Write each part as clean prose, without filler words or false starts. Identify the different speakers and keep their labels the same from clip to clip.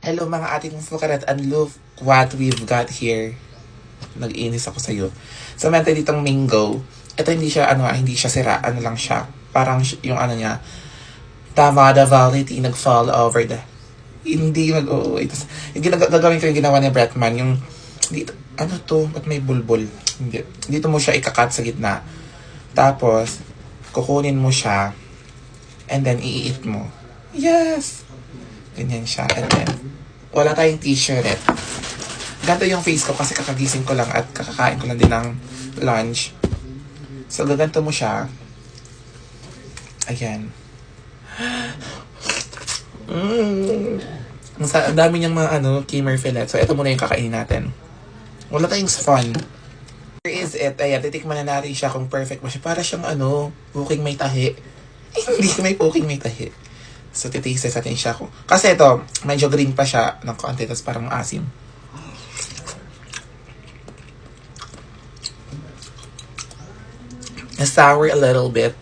Speaker 1: Hello mga ating fukarat and look what we've got here. Nag-inis ako sa'yo. So, meron tayo ditong mango. Ito hindi siya, hindi siya sira. Ano lang siya. Parang yung niya, Tamada Valley, nag-fall over the... Hindi mag-uuwi. Yung gagawin ko yung ginawa ni Bretman, yung... Dito, ano to? Ba't may bulbul? Hindi. Dito mo siya ikakat sa gitna. Tapos, kukunin mo siya. And then, iiit mo. Yes! Ganyan siya. And then, wala tayong t-shirt. Ganto yung face ko kasi kakagising ko lang at kakakain ko lang din ng lunch. So, gaganto mo siya. Ayan. Ang dami niyang mga kimmer fillet. So, ito muna yung kakainin natin. Wala tayong fun. Here is it. Ayan, titikman na natin siya kung perfect ba siya. Para siyang puking may tahi. Hindi may puking may tahi. So, titaste natin siya. Kasi ito, medyo green pa siya ng konti, tapos parang asim. Sour a little bit.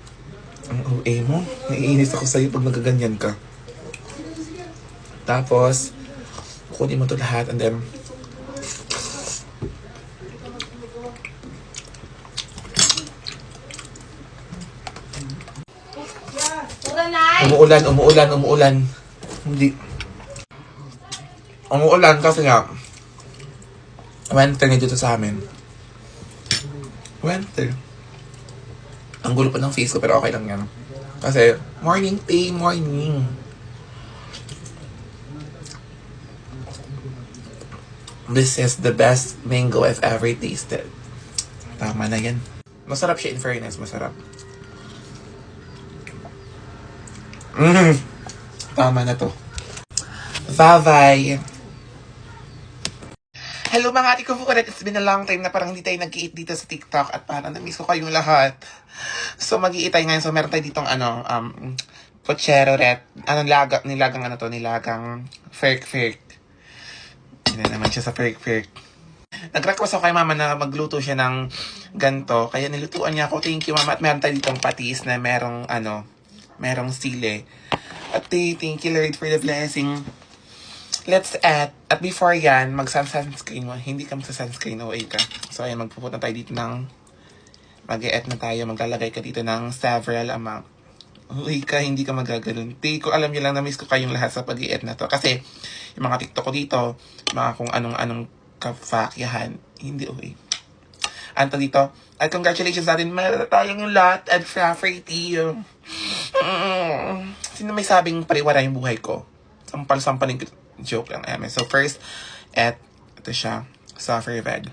Speaker 1: Ang OA mo. Naiinis ako sa'yo pag nagaganyan ka. Tapos, kunin mo to lahat and then, umuulan. Hindi. Umuulan kasi nga, winter na dito sa amin. Winter. Ang gulo pa ng face ko pero okay lang yan. Kasi, morning. This is the best mango I've ever tasted. Tama na yan. Masarap siya in fairness, masarap. Tama na to. Bye-bye. Hello mga ati ko, it's been a long time na parang hindi tayo nag-i-eat dito sa TikTok at parang na-miss ko kayong lahat. So mag-i-eat tayo ngayon. So meron tayo ditong pochero ret. Nilagang firk. Hindi na naman siya sa firk. Nag-request ako kay mama na magluto siya ng ganto. Kaya nilutuan niya ako. Thank you mama. At meron tayo ditong patis na merong sili. At thank you Lord for the blessing. Let's add. At before yan, mag-sunscreen mo. Hindi ka magsa-sunscreen, OA ka. So ayan, magpupunta tayo dito ng mag-e-add na tayo. Maglalagay ka dito ng several amount. OA ka, hindi ka magaganon. Ko alam nyo lang na miss ko kayong lahat sa pag-e-add na to. Kasi yung mga TikTok ko dito, mga kung anong kafakyahan, hindi OA. Anto dito. At congratulations natin, meron tayong lahat at free tea. Sino may sabing pariwara yung buhay ko? Sampal-sampalin joke lang. Ayan. So first, ito siya, suffer veg.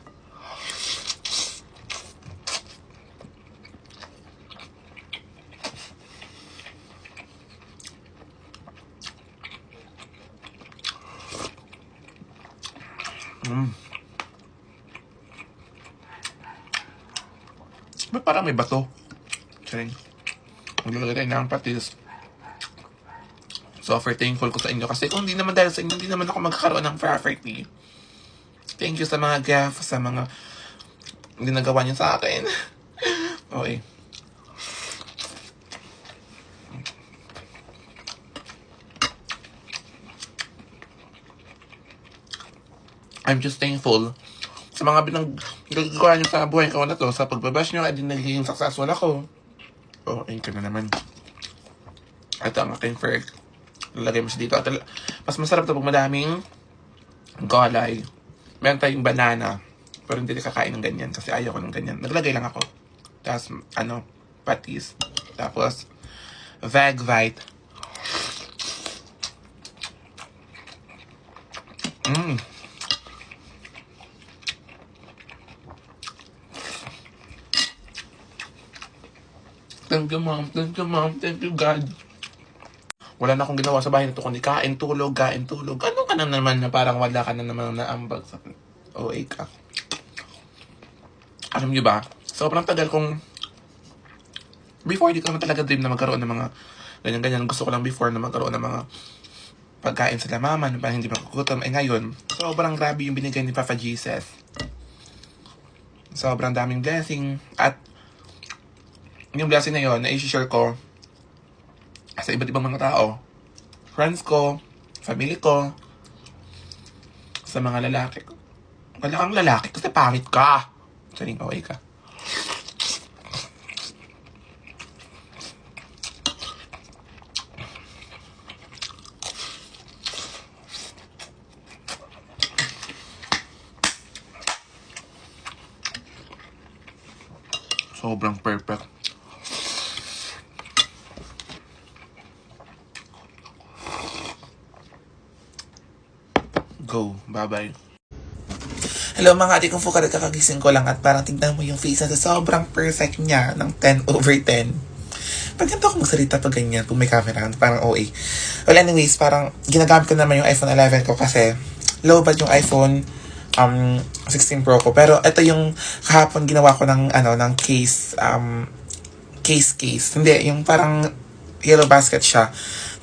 Speaker 1: Ba't parang may bato? Charing. Maglalagay tayo ng patis. So, for thankful ko sa inyo. Kasi kung hindi naman dahil sa inyo, hindi naman ako magkakaroon ng property. Thank you sa mga gift, sa mga ginagawa niyo sa akin. Okay. I'm just thankful sa mga ginagawa niyo sa buhay ko na to. Sa pagbabash niyo, ay din nagiging successful ako. Oh, ayun ka na naman. Ito ang aking first. Lalagay mo siya dito. At mas masarap ito pag madaming gulay. Meron tayong banana. Pero hindi kakain ng ganyan kasi ayaw ko ng ganyan. Naglagay lang ako. Tapos, patis. Tapos, vegvite. Thank you, mom. Thank you, God. Wala na akong ginawa sa bahay nito kundi kain, tulog. Ano ka na naman na parang wala ka na naman naambag sa OA ka? Alam niyo ba? Sobrang tagal kong before, di ko naman talaga dream na magkaroon ng mga ganyan. Gusto ko lang before na magkaroon ng mga pagkain sa mama na parang hindi makukutom. Ngayon, sobrang grabe yung binigay ni Papa Jesus. Sobrang daming blessing. At yung blessing na yun, na i-share ko sa iba't ibang mga tao. Friends ko, family ko, sa mga lalaki ko. Wala kang lalaki kasi pangit ka. Saring away ka. Sobrang perfect. Go. Bye-bye. Hello mga ate kong fukarat, kakagising ko lang at parang tingnan mo yung face na sobrang perfect niya ng 10/10. Pag ganito ako magsalita pag ganyan, kung may camera, parang OA. Well anyways, parang ginagamit ko naman yung iPhone 11 ko kasi low bad yung iPhone 16 Pro ko. Pero ito yung kahapon ginawa ko ng ng case. Hindi, yung parang yellow basket siya.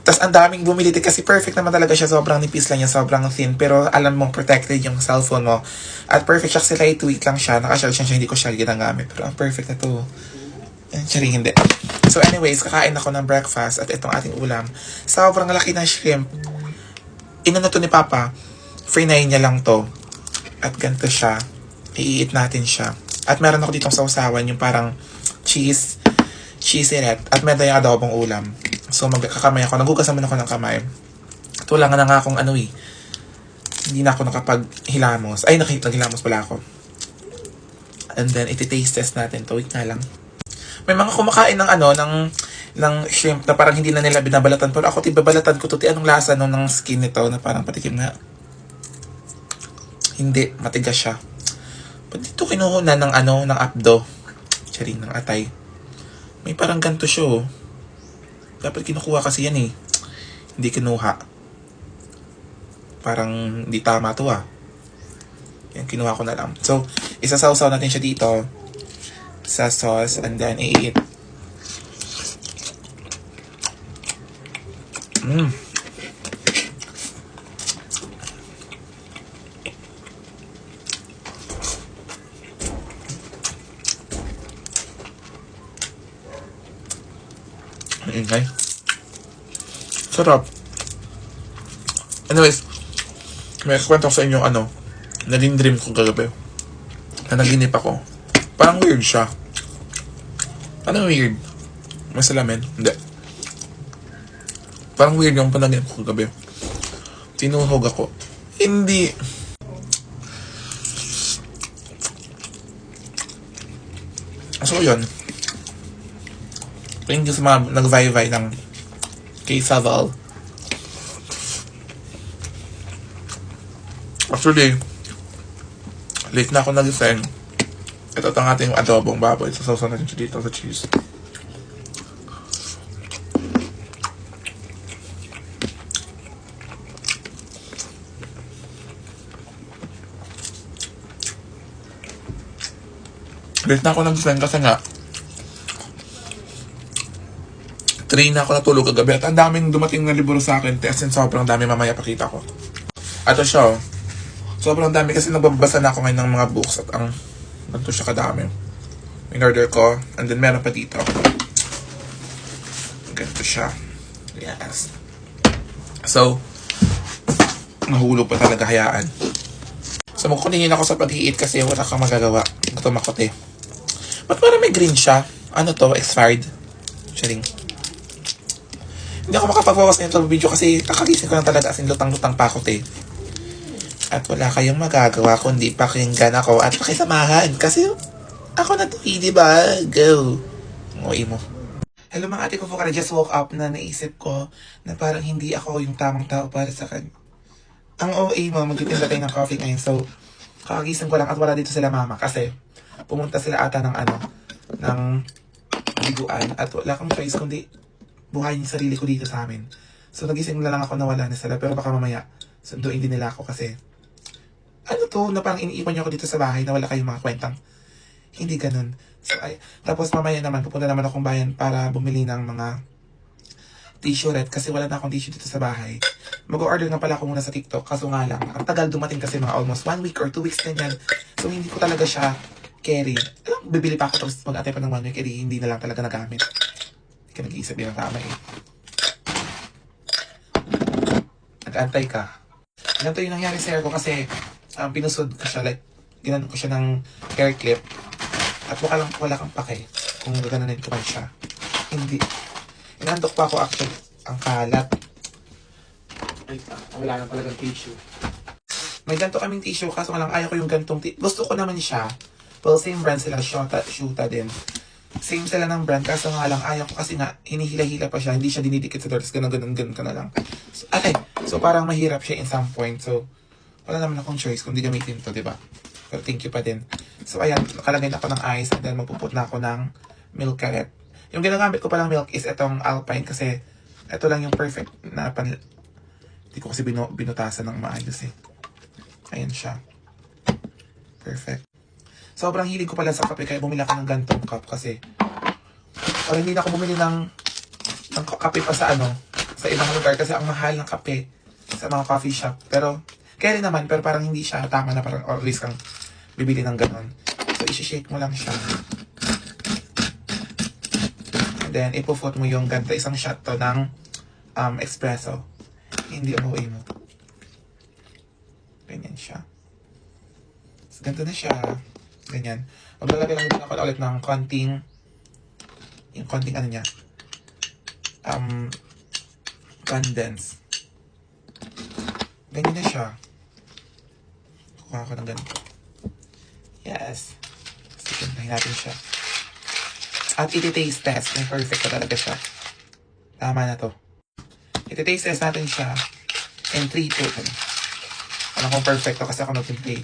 Speaker 1: Tapos ang daming bumili kasi perfect naman talaga siya. Sobrang nipis lang niya, sobrang thin. Pero alam mong protected yung cellphone mo. At perfect siya kasi lightweight lang siya. Naka-shell siya, hindi ko siya ginagamit. Pero ang perfect na to. Charing hindi. So anyways, kakain ako ng breakfast at itong ating ulam. Sobrang laki ng shrimp. Inano to ni Papa. Free na niya lang to. At ganito siya. I-eat natin siya. At meron ako ditong sausawan yung parang cheesy red. At meron yung adobong ulam. So magkakamay ako. Nagugas naman ako ng kamay. At wala nga na nga akong hindi na ako nakapaghilamos. Ay, naghilamos pala ako. And then, iti-taste test natin to. Wait nga lang. May mga kumakain ng shrimp na parang hindi na nila binabalatan. Pero ako, babalatan ko to. Anong lasa ng skin nito na parang patikim na. Hindi, matigas siya. Ba't dito kinuhunan ng abdo? Charing, ng atay. May parang ganito siya, oh. Dapat kinukuha kasi yan, eh. Hindi kinuha. Parang hindi tama to, ah. Yan, kinuha ko na lang. So, isasawsaw natin siya dito sa sauce and then i-eat. Okay. Sarap. Anyways, may kwento ko sa inyo naging dream ko kagabi. Na naginip ako. Parang weird siya. Parang weird. May salamin? Hindi. Parang weird yung panaginip ko kagabi. Tinuhog ako. Hindi. So yun. Thank you sa mga nag-vai-vai ng K-Saval. Actually, late na ako nag-send. Ito ang ating adobong baboy. Sasawsaw natin siya dito sa cheese. Late na ako nag-send kasi nga 3 na ako natulog kagabi at ang daming dumating na libro sa akin. As in, sobrang dami, mamaya pakita ko. Ato siya, sobrang dami kasi nagbabasa na ako ngayon ng mga books at ganito siya kadami. In-order ko, and then meron pa dito. Ganito siya. Yes. So, nahulog pa talaga, hayaan. So, magkuningin ako sa pag-i-eat kasi wala kang magagawa. Gutom ako, te. Ba't parang may green siya? Ano to? Expired? Sharing. Hindi ako makapag-focus ngayon sa video kasi kakagising ko lang talaga, as in lutang-lutang pa ako, te. At wala kayong magagawa kundi pakinggan ako at pakisamahan kasi ako na to, diba? Go! Ngoy mo. Hello mga ate ko po, just woke up na naisip ko na parang hindi ako yung tamang tao para sa kanya. Ang OA mo, magtitinda tayo ng coffee ngayon. So, kakagising ko lang at wala dito sila mama kasi pumunta sila ata ng liguan at wala kang choice kundi buhayin yung sarili ko dito sa amin. So, nagising na lang ako na wala na sila. Pero baka mamaya, sunduin din nila ako kasi ano to, na parang iniiwan niyo ako dito sa bahay na wala kayong mga kwentang. Hindi ganun. So, tapos mamaya naman, pupunta naman akong bayan para bumili ng mga tissue red kasi wala na akong tissue dito sa bahay. Mag-order nga pala ako muna sa TikTok. Kaso nga lang, ang tagal dumating kasi mga almost 1 week or 2 weeks na yan. So, hindi ko talaga siya carry. Bibili pa ako tapos mag-atay pa ng 1 week, hindi na lang talaga nagamit. Hindi ka nag-iisip din ang tama eh. Nag-antay ka. Ganito yung nangyari sa hair ko kasi pinusod ko siya, like, ginanon ko siya ng hair clip. At wala kang pake kung gagananin ko man siya. Hindi. Inandok pa ako actually. Ang kalat. Ay, wala na talagang tissue. May ganito kaming tissue, kaso nga lang ayaw ko yung gantong gusto ko naman siya. Well, same brand sila, Shuta din. Same sila ng brand, kaso nga lang ayaw ko kasi nga, hinihila-hila pa siya, hindi siya dinidikit sa doors, ganun ka na lang. So parang mahirap siya in some point, so wala naman akong choice kung di gamitin to, diba? Pero thank you pa din. So ayan, nakalagay na ako ng ice, and then magpuput na ako ng milk carrot. Yung ginagamit ko palang milk is itong Alpine, kasi ito lang yung perfect na hindi ko kasi binutasan ng maayos eh. Ayan siya. Perfect. Sobrang hilig ko pala sa kape, kaya bumili ako ng gantong cup kasi or hindi na ako bumili ng kape pa sa ibang lugar kasi ang mahal ng kape sa mga coffee shop. Pero, kaya rin naman, pero parang hindi siya tama na parang always kang bibili ng ganon. So, isi-shake mo lang siya. And then, ipufot mo yung ganito. Isang shot to ng espresso. Hindi umuwi mo. Ganyan siya. So, ganito na siya. Ganyan. Maglalagay lang din ako ulit ng konting condense. Ganyan na siya. Kuha ko ng ganito. Yes. Sige, nahin natin siya. At iti-taste test kung perfect na talaga siya. Tama na to. Iti-taste test natin siya in 3, 2. Alam kong perfect to kasi ako nag-play.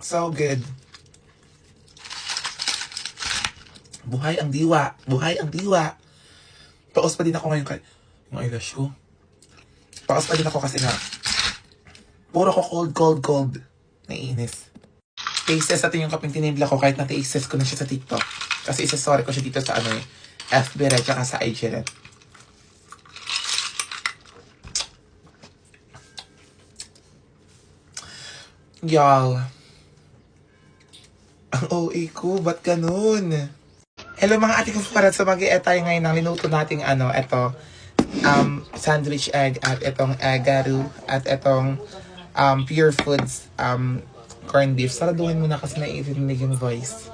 Speaker 1: So good. Buhay ang diwa. Buhay ang diwa. Paus pa din ako ngayon kay yung eyelash ko. Paus pa din ako kasi nga puro ko cold. Naiinis. Taste test natin yung kaping tinimpla ko kahit na-taste test ko na siya sa TikTok. Kasi isa-sorry ko siya dito sa FB Red tsaka sa IG Red. Y'all. Ang OA ko, ba't ganun? Hello mga ate ko para sa tayo ngayon ng linuto nating sandwich egg at itong eggaru at itong Pure Foods corned beef. Saraduhin mo na kasi naiinig yung voice.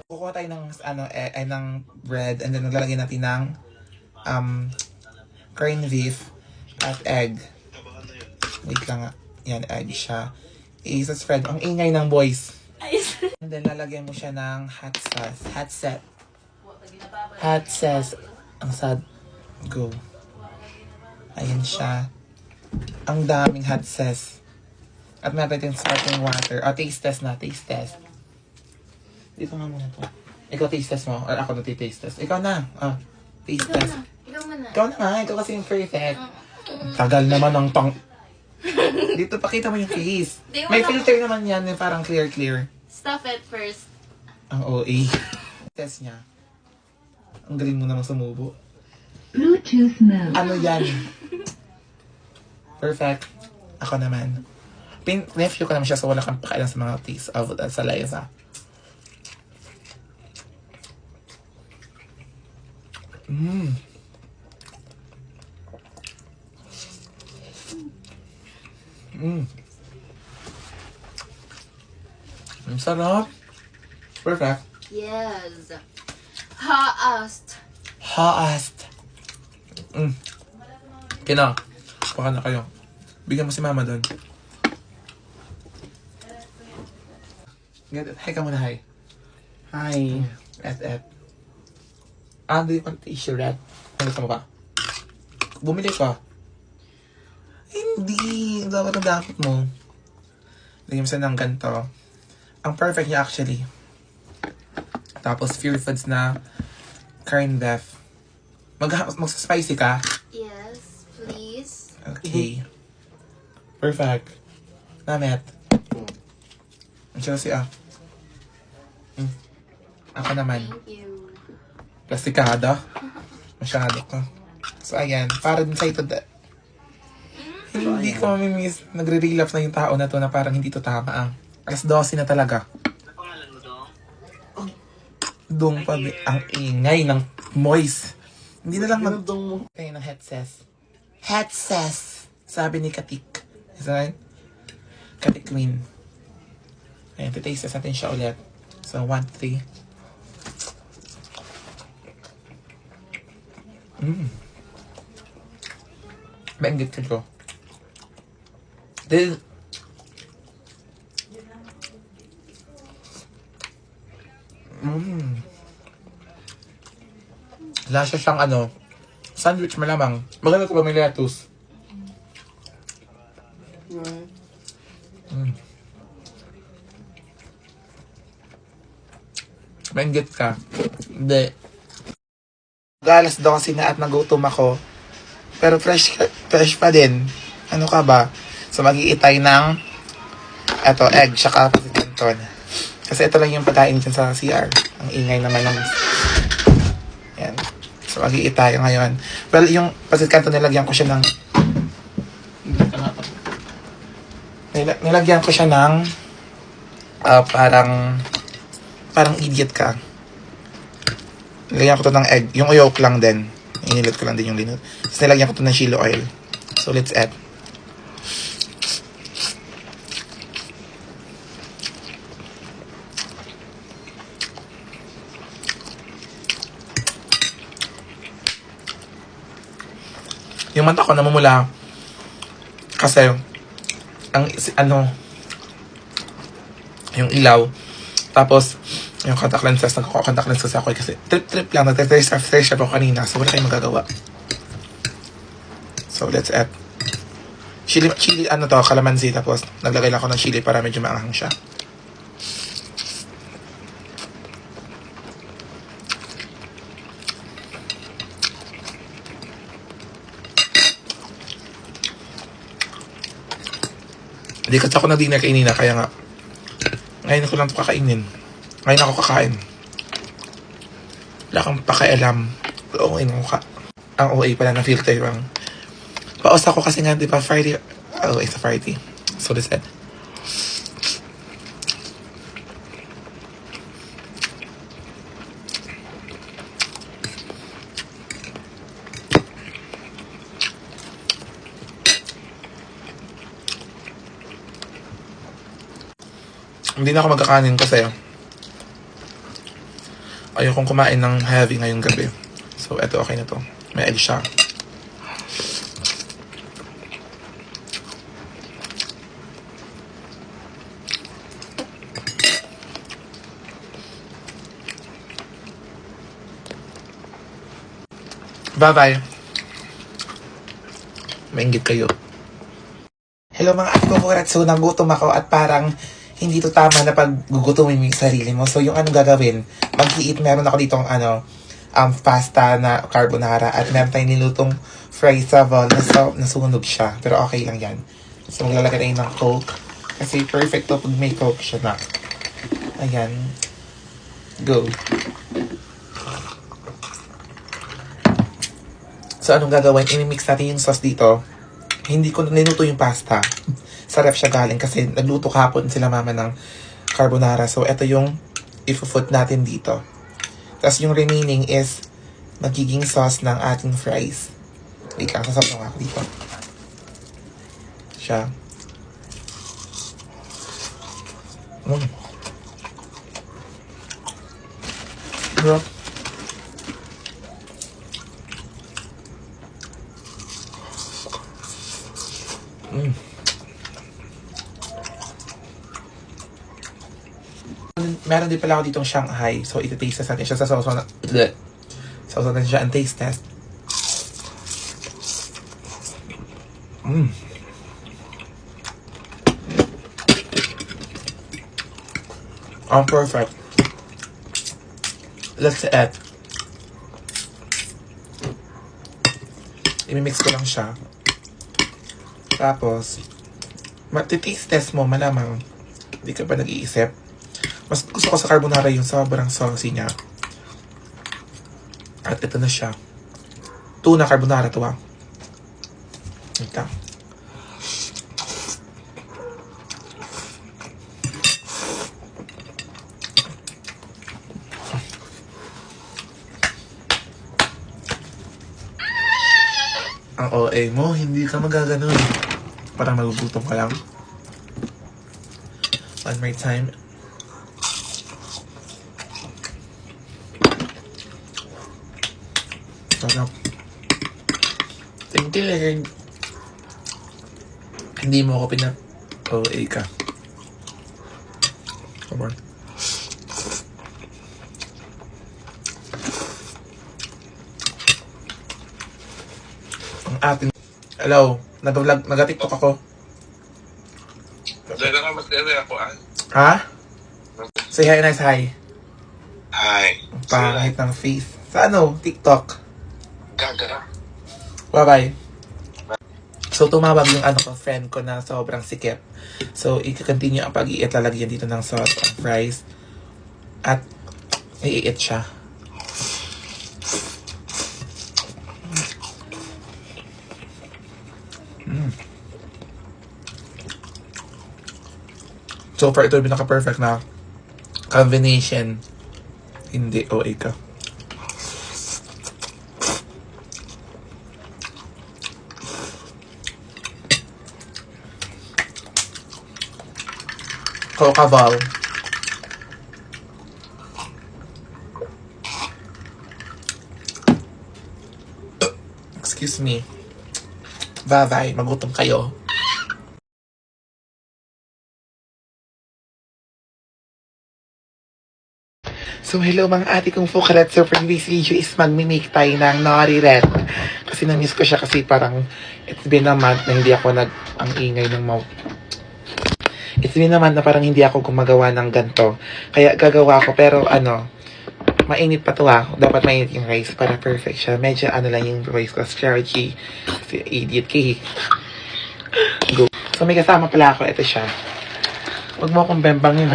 Speaker 1: Kukuha tayo ng bread and then naglalagay natin ng corned beef at egg. Wait lang nga. Yan, egg siya. Isa-spread. Ang ingay ng boys. And then, lalagyan mo siya ng hot sauce. Hot sauce. Ang sad. Go. Ayan siya. Ang daming hot sauce. At meron tayong sparkling water. Taste test na. Taste test. Dito nga muna to. Ikaw taste test mo. Or ako na taste test. Ikaw na. Taste test. Ikaw na nga. Ikaw kasi yung perfect. Tagal naman ng Dito, pakita mo yung case. May filter naman yan, parang clear.
Speaker 2: Stuff it first.
Speaker 1: Ang OA. Test niya. Ang galing mo naman sumubo.
Speaker 3: Bluetooth mode.
Speaker 1: Ano yan? Perfect. Ako naman. Nephew ko naman siya, so wala kang pakailan sa mga taste of saliva. Ang sarap. Perfect.
Speaker 2: Yes. Haast.
Speaker 1: Kina. Baka na kayo. Bigyan mo si mama doon. Hi ka muna, hi. Hi. Et. Do you want tissue, Red? Ano gusto mo ba? Bumili ka. Hindi. Dapat ang dapat mo. Lagyan mo siya ng ganito. Ang perfect niya actually. Tapos Pure Foods na corned beef. Mag-spicy ka?
Speaker 2: Yes, please.
Speaker 1: Okay. Perfect. Namet. Ang Chelsea Ako naman.
Speaker 2: Thank you.
Speaker 1: Plastikada. Masyado ka. So ayan. Para din sa ito hindi ko mamimiss. Nagre-relapse na yung tao na to na parang hindi to tama. Alas 12 na talaga.
Speaker 4: Ano pangalan mo dong?
Speaker 1: Dung pa, ang ingay ng moist. Hindi na lang mag...
Speaker 4: Ginudong mo.
Speaker 1: Kayo ng headset. Headset! Sabi ni Katik. Is that right? Katik Queen. Ayan, titaste natin siya ulit. So, 1, 3. Benggit ko. This... Lasa siyang sandwich malamang. Maganda ito ba may lettuce? Benggit ka. Hindi. Galas daw kasi na at nagutom ako. Pero fresh pa din. Ano ka ba? So mag-iitay ng egg tsaka pasit canton. Kasi ito lang yung pagkain dyan sa CR. Ang ingay naman ng... Yan. So mag-iitay ngayon. Well, yung pasit canton nilagyan ko siya ng... Nilagyan ko siya ng... parang idiot ka. Nilagyan ko to ng egg. Yung yolk lang din. Inilit ko lang din yung linot. Tapos nilagyan ko to ng chili oil. So, let's add. Yung mata ko namumula. Kasi, yung ilaw. Tapos, yung contact lenses, nagko-contact lenses ako kasi trip lang, nag-thirst ako kanina, so wala kayong magagawa. So, let's add. Chili, calamansi, tapos naglagay lang ako ng chili para medyo maanghang siya. Hindi kasi ako na-dinner kainina, kaya nga, ngayon ko lang ito kakainin. Ngayon ako kakain. Wala kang pakialam. Oo, mukha. Ang OA pala na filter lang. Paos ako kasi nga, di ba, Friday. Oh, it's a Friday. So, that's it. Hindi na ako magkakanin kasi ayokong kumain ng heavy ngayong gabi. So, eto okay na to. May egg siya. Bye-bye. Maingit kayo. Hello mga at so nagutom ako at parang hindi to tama na paggugutumin mo yung sarili mo. So, yung anong gagawin, mag-i-eat, meron ako ditong pasta na carbonara at meron tayong nilutong fries sa bowl na nasunog siya. Pero okay lang yan. So, maglalagay tayo ng Coke. Kasi perfect to pag may Coke siya na. Ayan. Go. So, anong gagawin? I-mix natin yung sauce dito. Hindi ko niluto yung pasta. Sa ref siya galing kasi nagluto kahapon sila mama ng carbonara. So, ito yung i-foot natin dito. Tapos yung remaining is magiging sauce ng ating fries. Wait lang, sasap lang ako dito. Siya. Bro. Meron din pala ako ditong Shanghai. So, iti-taste test natin siya sa sauce na... Sauce natin siya ang taste test. Perfect. Let's add. I-mix ko lang siya. Tapos, mati-taste test mo, malamang hindi ka pa nag-iisip. Mas gusto ko sa carbonara yung sobrang saucy niya. At ito na siya. Tuna carbonara to ah. Ito. Ang OA mo, hindi ka magaganon. Parang magugutom ka lang. One more time. Sarap. Thank you, Lord. Hindi mo ako OA ka. Come on. Ang ating... Hello, nag-vlog, nag-tiktok ako.
Speaker 4: Dahil nga mas ako
Speaker 1: Ha? Say hi, nice hi.
Speaker 4: Hi.
Speaker 1: Ang pangit ng face. Sa ano? TikTok.
Speaker 4: Gaga.
Speaker 1: Bye-bye. So, tumawag yung friend ko na sobrang sikip. So, i-continue ang pag-i-eat. Lalagyan dito ng sauce ang fries. At, i-eat siya. So far, ito yung pinaka-perfect na combination. Hindi OA ka. Coca-Val. Excuse me. Bye-bye. Magutom kayo. So, hello mga ate kong Fukaret. So, for this video is magmimake tayo ng Nori Red. Kasi na-miss ko siya kasi parang it's been a month na hindi ako ang ingay ng mouth. It's been a month na parang hindi ako gumagawa ng ganto. Kaya gagawa ko pero mainit pa to Dapat mainit yung rice para perfect siya. Medyo lang yung rice ko. Strategy. Kasi idiot kay. Go. So, may kasama pala ako. Ito siya. Huwag mo akong bembangin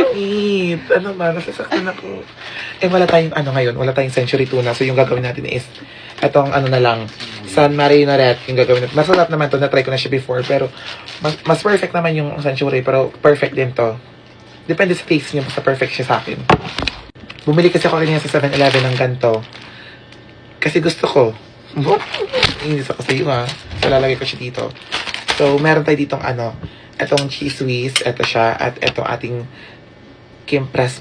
Speaker 1: Eat. Ano ba? Nasasaktan ako. Wala tayong ngayon. Wala tayong century tuna. So, yung gagawin natin is etong na lang. San Marino Red. Yung gagawin natin. Masarap naman to. Na-try ko na siya before. Pero, mas perfect naman yung century. Pero, perfect din to. Depende sa taste niyo. Basta perfect siya sa akin. Bumili kasi ako rin sa 7-Eleven ng ganito. Kasi gusto ko. Hindi sa kasi yun So, lalagay ko siya dito. So, meron tayo ditong etong cheese whiz. Eto siya. At eto ating Kim Press.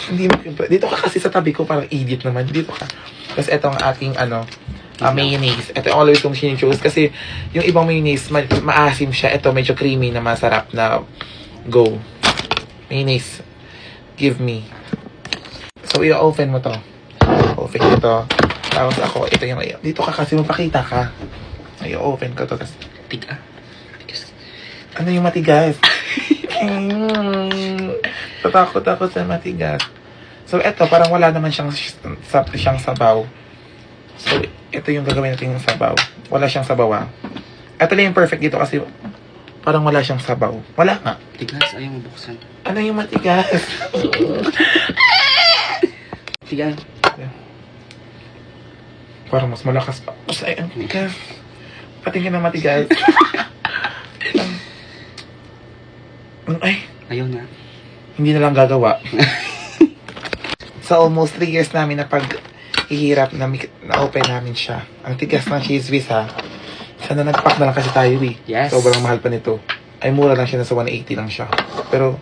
Speaker 1: Hindi mo Kim Press. Dito ka kasi sa tabi ko, parang idiot naman. Dito ka. Tapos etong ating mayonnaise. Ito always kong sinchoose kasi yung ibang mayonnaise, maasim siya. Ito medyo creamy na masarap na go. Mayonnaise. Give me. So, i-open mo to. Open mo to. Tapos ako, ito yung... Dito ka kasi mapakita ka. I-open ko to. Tapos, tigas. Ano yung matigas? Tatakot ako sa matigas. So, eto, parang wala naman siyang sabaw. So, ito yung gagawin natin yung sabaw. Wala siyang sabaw Ito lang yung perfect dito kasi parang wala siyang sabaw. Wala nga.
Speaker 5: Tigas, ayaw mo buksan.
Speaker 1: Ano yung matigas?
Speaker 5: Tigas.
Speaker 1: Parang mas malakas pa. Ay, ang tigas. Patingin ng matigas. Ay.
Speaker 5: Ayaw na.
Speaker 1: Hindi na lang gagawa. Sa almost 3 years namin na paghihirap na-open namin siya. Ang tigas ng cheese whiz Sana nag-pack na lang kasi tayo
Speaker 5: Yes.
Speaker 1: Sobrang mahal pa nito. Ay mura lang siya, nasa 180 lang siya. Pero,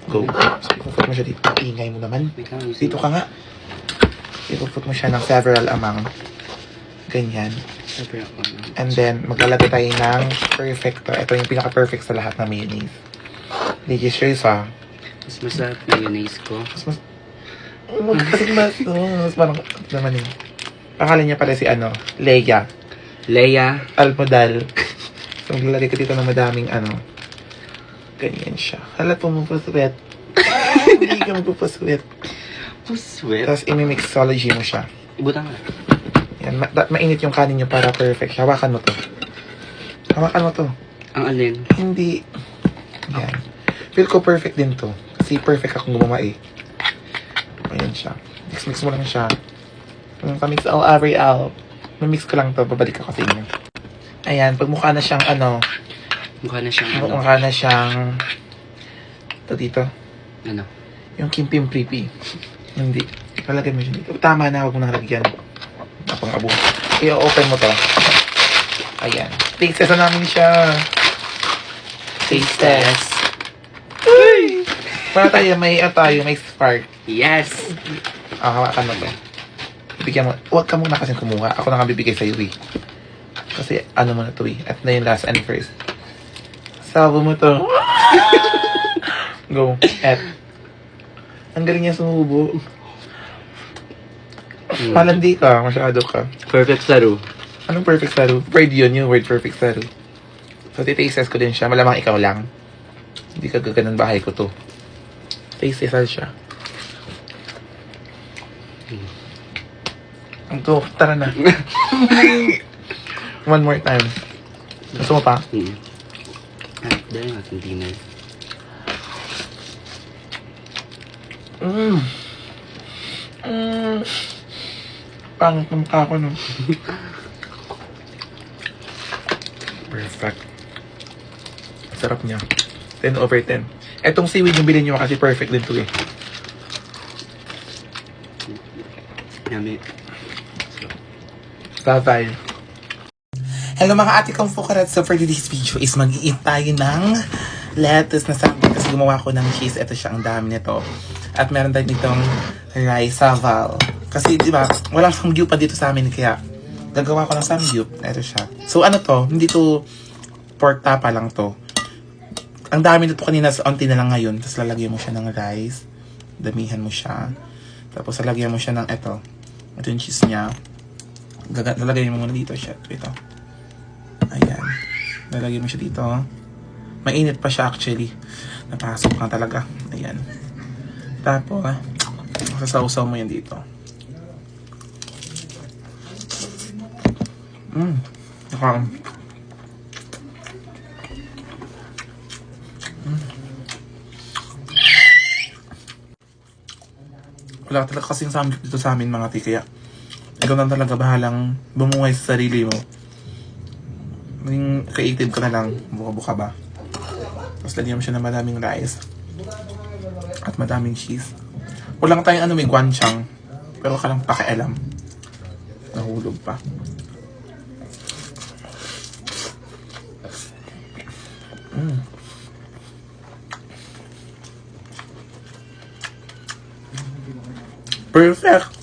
Speaker 1: go. So, ipuput mo siya dito. Ingay mo naman. Dito ka nga. Ipuput mo siya ng several amount. Ganyan. And then, maglalagay tayo ng perfecto. Ito yung pinaka-perfect sa lahat ng mayonnaise. Delicious
Speaker 5: Mas masarap mayonnaise ko.
Speaker 1: Mas parang naman yun. Pangalan niya pala si Leia.
Speaker 5: Leia.
Speaker 1: Almodal. So, maglalagay ko dito ng madaming ganyan siya. Halat pumupaswet. Hindi ka magpupaswet.
Speaker 5: Puswet.
Speaker 1: Tapos, imi-mixology mo siya.
Speaker 5: Ibutang ka.
Speaker 1: Yan, mainit yung kanin niyo para perfect. Hawakan mo to. Hawakan mo to.
Speaker 5: Ang alin?
Speaker 1: Hindi. Yan. Feel ko perfect din to. Kasi perfect akong gumawa Ayan siya. Mix mo lang siya. Pamix all every out. Mamix ko lang to. Babalik ako sa inyo. Ayan. Pag mukha na siyang
Speaker 5: Mukha na siyang
Speaker 1: mukha na siyang ito dito.
Speaker 5: Ano?
Speaker 1: Yung Kim Pim Pripi. Hindi. Palagay mo siya dito. Tama na. Huwag mo nang lagyan. pang abo. I-open mo to. Ayan. Taste test na namin siya. Taste test. Uy! Para tayo, may spark.
Speaker 5: Yes!
Speaker 1: Hawakan mo to. Bigyan mo. Huwag ka muna kasi kumuha. Ako na nga bibigay sa'yo eh. Kasi ano mo na to eh. At na yung last and first. Sabo mo to. Go. At. Ang galing niya sumubo. Palandi ka. Masyado ka.
Speaker 5: Perfect laro.
Speaker 1: Anong perfect laro? Word yun, yung word perfect laro. So, titaste ko din siya. Malamang ikaw lang. Hindi ka gaganan bahay ko to. Taste siya. Go, tara na. One more time. Gusto mo pa?
Speaker 5: Dahil natin dinner.
Speaker 1: Pangit ng mukha ko, no? Perfect. Sarap niya. 10 over 10. Etong seaweed yung bilhin nyo kasi perfect din to eh.
Speaker 5: Yummy.
Speaker 1: Bye-bye. Hello mga ate kong fukarat. So for today's video is mag-i-eat tayo ng lettuce na sandwich kasi gumawa ko ng cheese. Ito siya, ang dami nito. At meron tayo ditong rice saval. Kasi di ba, walang samgyup pa dito sa amin kaya gagawa ko ng samgyup. Ito siya. So ano to, hindi to pork tapa lang to. Ang dami nito kanina, so onti na lang ngayon. Tapos lalagyan mo siya ng rice. Damihan mo siya. Tapos lalagyan mo siya ng ito. Ito yung cheese niya. Lalagay mo muna dito siya. Ito. Ayan. Lalagay mo siya dito. Mainit pa siya actually. Napasok na talaga. Ayan. Tapos, sasawsaw mo yan dito. Nakakam. Wala talaga kasing samgyup dito sa amin mga ti. Kaya ikaw na talaga bahalang bumuhay sa sarili mo. Maging creative ka na lang. Buka-buka ba? Tapos lagyan mo siya ng madaming rice. At madaming cheese. Walang tayong may guanciang. Pero ka lang pakialam. Nahulog pa. Perfect!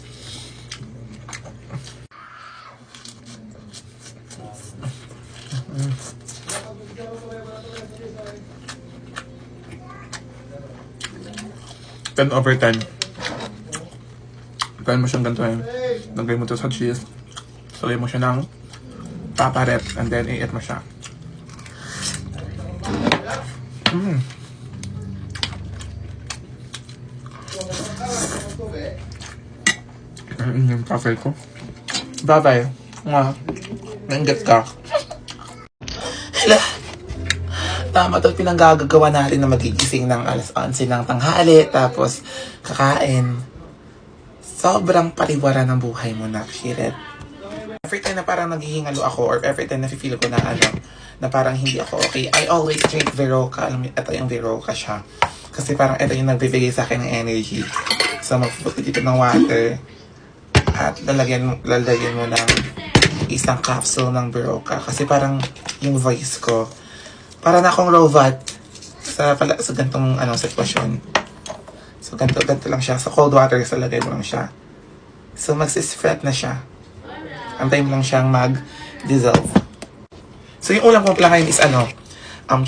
Speaker 1: Ten over 10. Gawin mo siyang ganito eh. Lagay mo to sa cheese. Lagay mo siya ng paparet and then i-eat mo siya. Yung cafe ko. Bye-bye. Naingat ka. Hello. Tama to, pinanggagawa natin na magigising ng alas 11 ng tanghali, tapos kakain. Sobrang pariwara ng buhay mo na, Shiret. Every time na parang naghihingalo ako, or every time na feel ko na na parang hindi ako okay, I always drink Veroca. Alam mo, ito yung Veroca siya. Kasi parang ito yung nagbibigay sa akin ng energy. So, magpupunta dito ng water. At lalagyan mo ng isang capsule ng Veroca. Kasi parang yung voice ko, para na akong robot sa gantong sitwasyon. So, ganito lang siya. Sa cold water, sa lagay mo lang siya. So, magsisfret na siya. Antayin mo lang siyang mag-dissolve. So, yung ulam ko pala ngayon is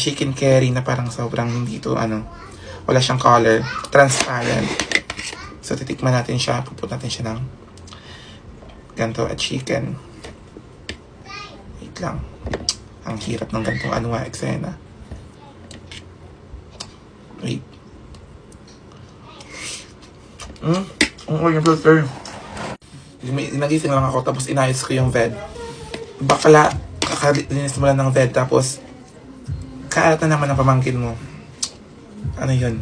Speaker 1: chicken curry na parang sobrang hindi to, wala siyang color. Transparent. So, titikman natin siya. Puput natin siya ng ganito at chicken. Wait lang. Ang hirap ng gantong eksena. Wait. Yung filter. Nagising lang ako tapos inayos ko yung bed. Bakla, kakalinis mo lang ng bed tapos kaalat na naman ang pamangkin mo. Ano yun?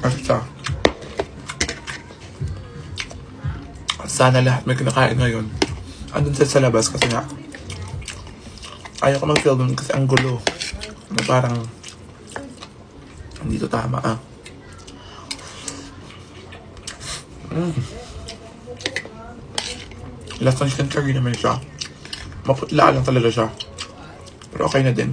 Speaker 1: Basta. Sana lahat may kinakain ngayon. Andun sa labas kasi nga ayaw ko mag-film kasi ang gulo. Parang hindi to tama Last time chicken curry naman siya. Maputla lang talaga siya. Pero okay na din.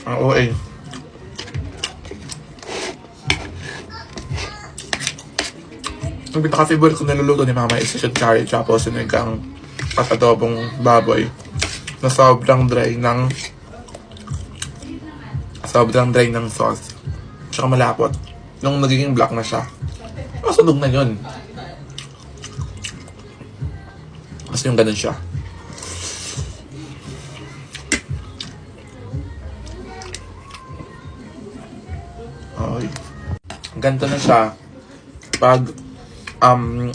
Speaker 1: Ang OA. Ang pinaka-favorite ko naluluto ni Mama is chicken curry tapos sinigang at adobong baboy na sobrang dry ng sauce. Tsaka malapot. Nung nagiging black na siya. Masunog na yun. Kasi yung ganun siya. Okay. Ganito na siya. Pag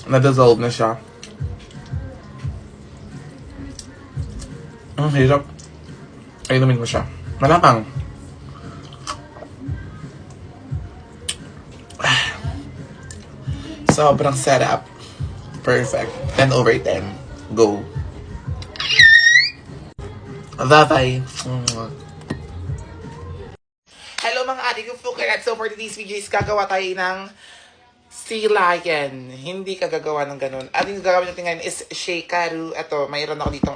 Speaker 1: na-dissolve na siya. Ang hirap. Inumin mo siya. Malamang. Sobrang sarap. Perfect. 10 over 10. Go. Bye-bye. Hello mga ating fukarat. So for today's video is gagawa tayo ng sea lion. Hindi ka gagawa ng ganun. At yung gagawin natin ngayon is shakaru. Ito, mayroon ako ditong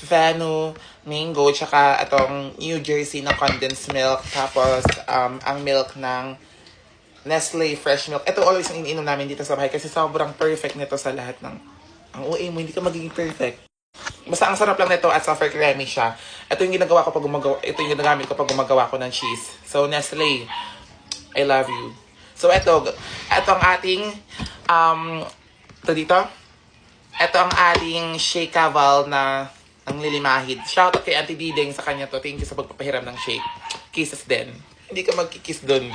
Speaker 1: Fanu, mango, tsaka itong New Jersey na condensed milk. Tapos ang milk ng Nestle fresh milk. Ito always ang iniinom namin dito sa bahay kasi sobrang perfect nito sa lahat ng... Ang OA mo, hindi ka magiging perfect. Basta ang sarap lang nito at super creamy siya. Ito yung ginagawa ko pag ito yung ginagamit ko pag gumagawa ko ng cheese. So Nestle, I love you. So ito ang ating ito dito. Ito ang ating shakaval na ang lilimahid. Shoutout kay Auntie Diding sa kanya to. Thank you sa pagpapahiram ng shake. Kisses din. Hindi ka magkikiss dun.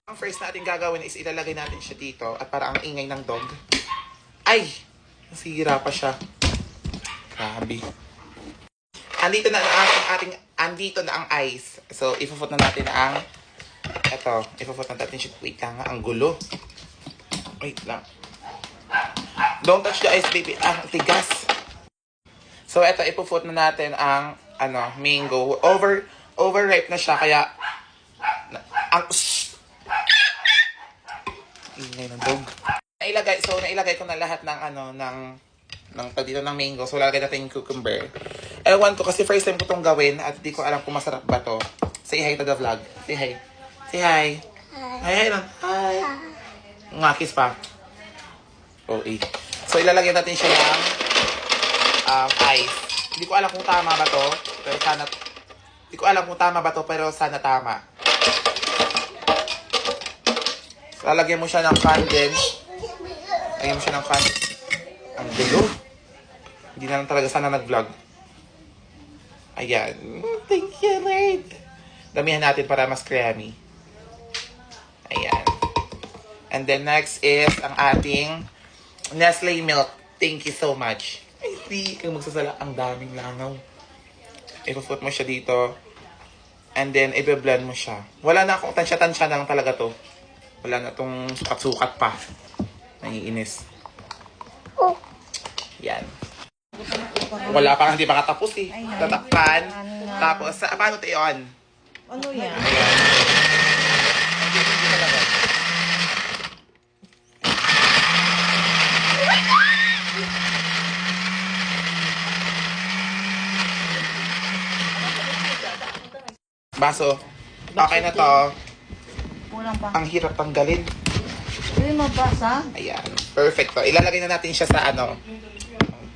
Speaker 1: Ang first natin gagawin is ilalagay natin siya dito at para ang ingay ng dog. Ay! Nasira pa siya. Grabe. Andito na ang ice. So, ipuput na natin ang ipuput na natin siya. Wait lang nga, ang gulo. Wait lang. Don't touch the ice, baby. Ang tigas. So, ipuput na natin ang mango. Overripe na siya, kaya ingay ng dog. Nailagay ko na lahat ng dito ng mango. So, lalagay natin yung cucumber. Ewan ko kasi first time ko itong gawin at di ko alam kung masarap ba to. Say hi to the vlog. Say hi. Say hi. Hi. Hi. Ngakis pa. Okay. So, ilalagay natin siya ng ice. Hindi ko alam kung tama ba to. Pero sana tama. So, lalagyan mo siya ng condense. Lagyan mo siya ng condense. Ang gulo. Hindi na lang talaga sana nag-vlog. Ayan. Thank you, Lord. Damihan natin para mas creamy. Ayan. And then next is ang ating Nestle milk. Thank you so much. Ay, hindi kang magsasala. Ang daming langaw. Ipuput mo siya dito. And then, i-blend mo siya. Wala na akong tansya-tansya na lang talaga to. Wala na itong sukat-sukat pa. Nangiinis. Yan. Wala pa, hindi pa katapos eh. Tatakpan. Tapos, paano ito yun?
Speaker 6: Ano yan?
Speaker 1: Ayan. Hindi talaga. Baso. Okay na to.
Speaker 6: Kulang pa.
Speaker 1: Ang hirap tanggalin.
Speaker 6: Hindi mabasa.
Speaker 1: Ayan. Perfect to. Ilalagay na natin siya sa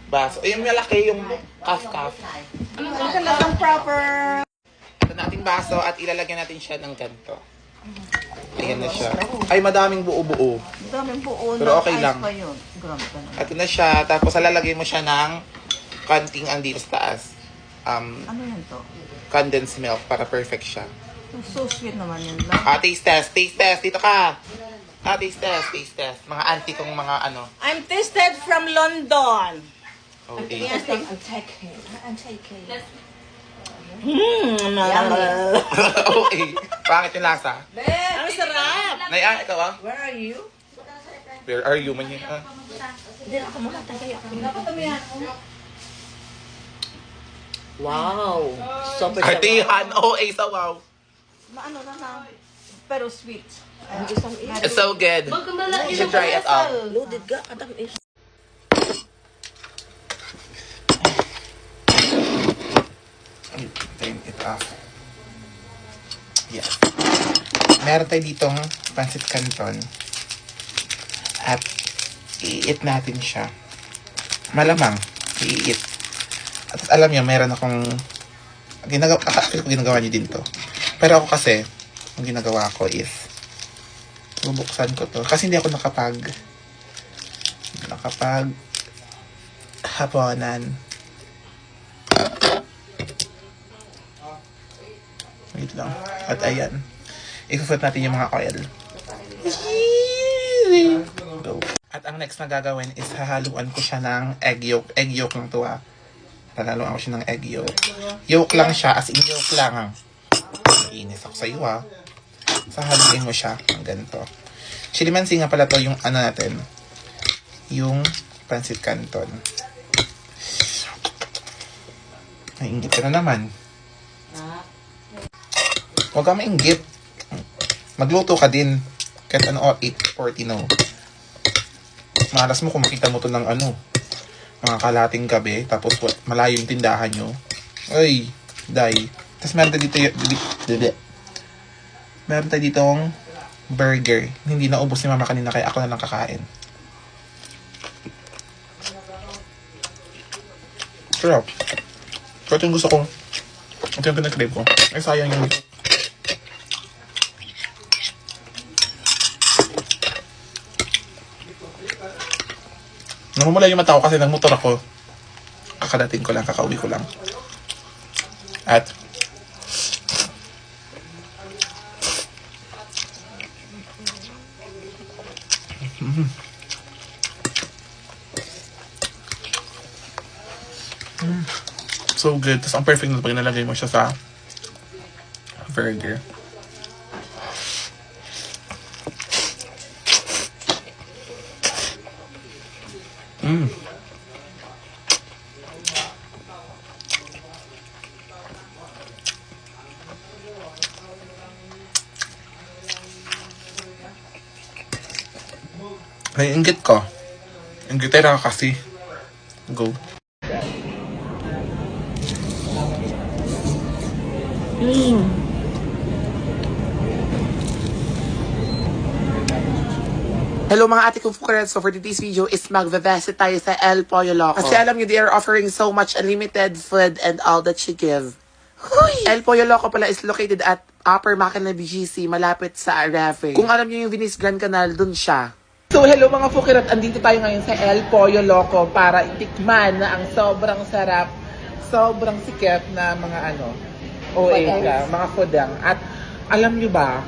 Speaker 1: baso. Yung malaki, yung cuff-cuff.
Speaker 6: Ang talagang proper.
Speaker 1: Ito nating baso at ilalagyan natin siya ng ganito. Ayan na siya. Ay, madaming buo-buo.
Speaker 6: Ang daming buo.
Speaker 1: Pero okay lang.
Speaker 6: Pa yun. Grabe ka na.
Speaker 1: Ito na siya. Tapos lalagay mo siya ng konting andito sa taas.
Speaker 6: Ano yan to?
Speaker 1: Condensed milk para perfect siya.
Speaker 6: So sweet naman yun lang.
Speaker 1: Taste test. Taste test. Dito ka. Taste test. Taste test. Mga auntie kong mga
Speaker 6: I'm tasted from London.
Speaker 1: Okay.
Speaker 6: I'm taking.
Speaker 1: Okay. Pangit yung lasa.
Speaker 6: Ang sarap.
Speaker 1: Ikaw ah?
Speaker 6: Where are you?
Speaker 1: Where are you? Manya?
Speaker 6: Hindi ako makatay kayo. Wow. Super
Speaker 1: Artihan! OA sa wow!
Speaker 6: Maano na. Pero sweet.
Speaker 1: It's so good. You should try it out.
Speaker 6: Loaded ka. Adam is.
Speaker 1: Turn it off. Yeah. Meron tayo ditong pancit canton. At i-eat natin siya. Malamang, i-eat. At alam niyo, meron akong ginagawa niyo din to. Pero ako kasi, ang ginagawa ko is bubuksan ko to. Kasi hindi ako nakapag haponan. Wait lang. At ayan. I-fruit natin yung mga oil. Go. At ang next na gagawin is hahaluan ko siya ng egg yolk. Egg yolk lang to ha. Hahaluan ko siya ng egg yolk. Yolk lang siya, as in yolk lang. Inis ako sa iyo ha. So haluin mo siya ng ganito. Chili mansi nga pala to yung ano natin. Yung pancit canton. Nainggit ka na naman. Huwag ka mainggit. Magluto ka din. Kahit ano, 8:40 no. Malas mo kung makita mo to ng ano, mga kalating gabi, tapos malayo yung tindahan nyo. Ay, day. Tapos meron tayo dito meron tayo ditong burger. Hindi na ubos ni mama kanina, kaya ako na lang kakain. Sarap. Ito yung gusto ko. Ito yung pinag-crave ko. Ay, sayang yung dito. Namumula yung mata ko kasi nagmotor ako. Kakadating ko lang, kakauwi ko lang. At so good. Tapos ang perfect na pag nalagay mo siya sa burger. Naiinggit ko. Inggitay na ka kasi. Go. Hello mga ate kong fukaret. So for today's video is magve-visit tayo sa El Pollo Loco. Kasi alam nyo, they are offering so much unlimited food and all that you give. Huy! El Pollo Loco pala is located at Upper Makinla BGC, malapit sa Arafe. Kung alam nyo yung Venice Grand Canal, dun siya. So hello mga fukirat, andito tayo ngayon sa El Pollo Loco para itikman na ang sobrang sarap, sobrang sikat na mga OA ka, mga fudang. At alam nyo ba,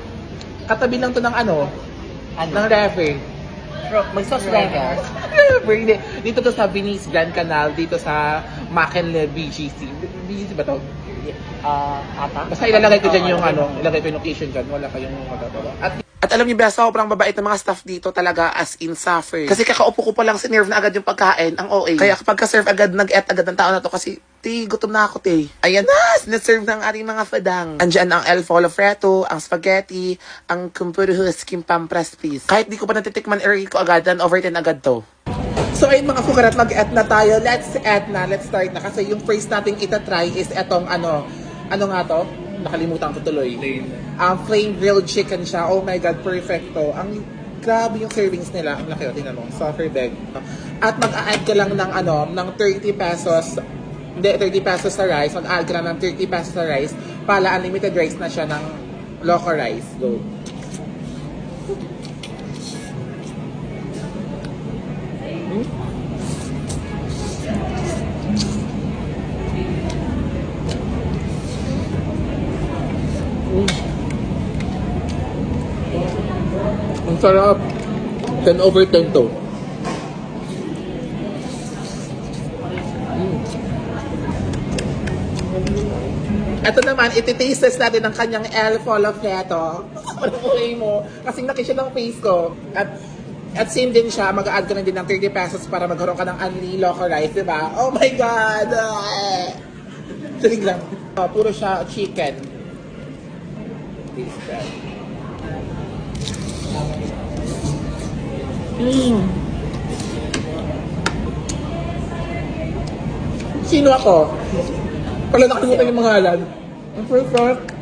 Speaker 1: katabi lang to ng ng Rafe.
Speaker 6: Mag-sauce level.
Speaker 1: Hindi. Dito to sa Venice Grand Canal, dito sa Makinla BGC. BGC ba to?
Speaker 6: Ata?
Speaker 1: Basta ilalagay ko dyan yung ilalagay ko yung location dyan, wala kayong magagawa. At alam niyo ba, sobrang babait ng mga staff dito talaga as in suffer. Kasi kakaupo ko pa lang, sinerve na agad yung pagkain, ang OA. Kaya kapag ka-serve agad, nag-eat agad ng tao na to kasi, gutom na ako, Ayan na, sinaserve ng ating mga fadang. Andyan ang El Folofreto, ang spaghetti, ang kumpuruhus kimpam prespis. Kahit di ko pa natitikman, ko agad, dan over 10 agad to. So ayun mga fukarat, mag-eat na tayo. Let's start na. Kasi yung first nating itatry is etong ano nga to? Nakalimutan ko tuloy. Plain grilled chicken siya. Oh my God, perfecto. Ang grabe yung servings nila. Ang laki, tingnan mo. Suffer bag. At mag-a-add ka lang ng 30 pesos. Hindi, 30 pesos sa rice. Mag-a-add ka lang ng 30 pesos sa rice. Pala, unlimited rice na siya ng Loco rice. Go. Ang sarap. 10 over 10 to. Ito naman, iti-taste natin ang kanyang El Folofreto. Ano mo? Kasing laki siya ng face ko. At At same din siya, mag-add ka na din ng 30 pesos para magkaroon ka ng Unli Loco Rice, diba? Oh my God! Saling lang. Puro siya chicken. This bread. Sino ako? Pala nakalimutan yung mga halan. Ang perfect.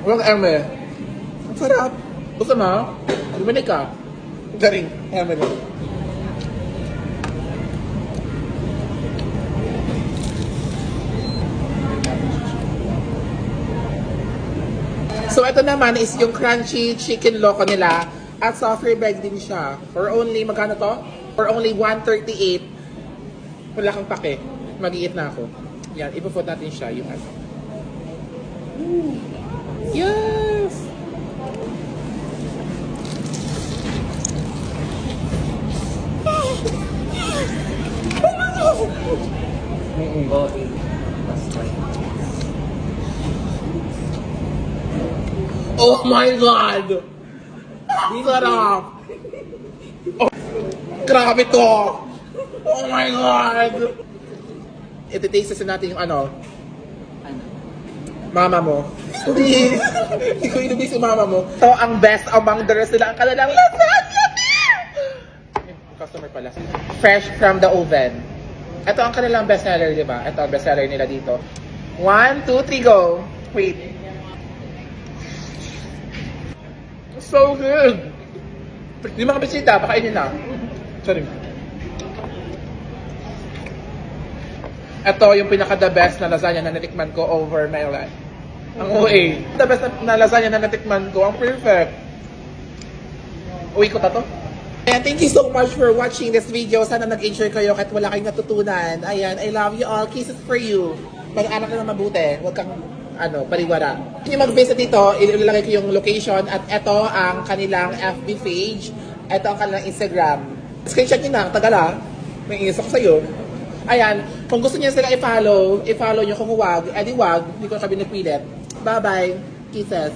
Speaker 1: Walang eme. Ang sarap. Gusto mo? Bumalik ka. Garing. Eme na. So, ito naman is yung crunchy chicken loco nila. At software bread din siya. For only, magkano to? For only 138. Wala kang pake. Mag-iit na ako. Yan, ipo-food natin siya. Yung ano. Yes! Oh my God! Sarap! Oh, grabe to! Oh my God! Iti-taste natin yung ano? Mama mo. Hindi! Hindi ko inubig si mama mo. So, ang best among the rest nila ang kanilang lasagna! Customer pala. Fresh from the oven. Ito ang kanilang bestseller, di ba? Ito ang bestseller nila dito. 1, 2, 3, go! Wait. So good! Yung mga bisita, pakainin na. Sorry. Ito yung pinaka-the best na lasagna na natikman ko over my life. Ang OA. The best na lasagna na natikman ko. Ang perfect. Uwi ko ta to? Ayan, thank you so much for watching this video. Sana nag-enjoy kayo kahit wala kayong natutunan. Ayan, I love you all. Kisses for you. Mag-anak ka na mabuti. Huwag kang pariwara. Kung yung mag-visit dito, ilalagay ko yung location at ito ang kanilang FB page. Ito ang kanilang Instagram. Screenshot nyo na. Tagal ha. May ingis ako sa'yo. Ayan, kung gusto niyo sila i-follow nyo. Kung huwag, edi wag. Hindi ko kami napilit. Bye-bye. Kisses.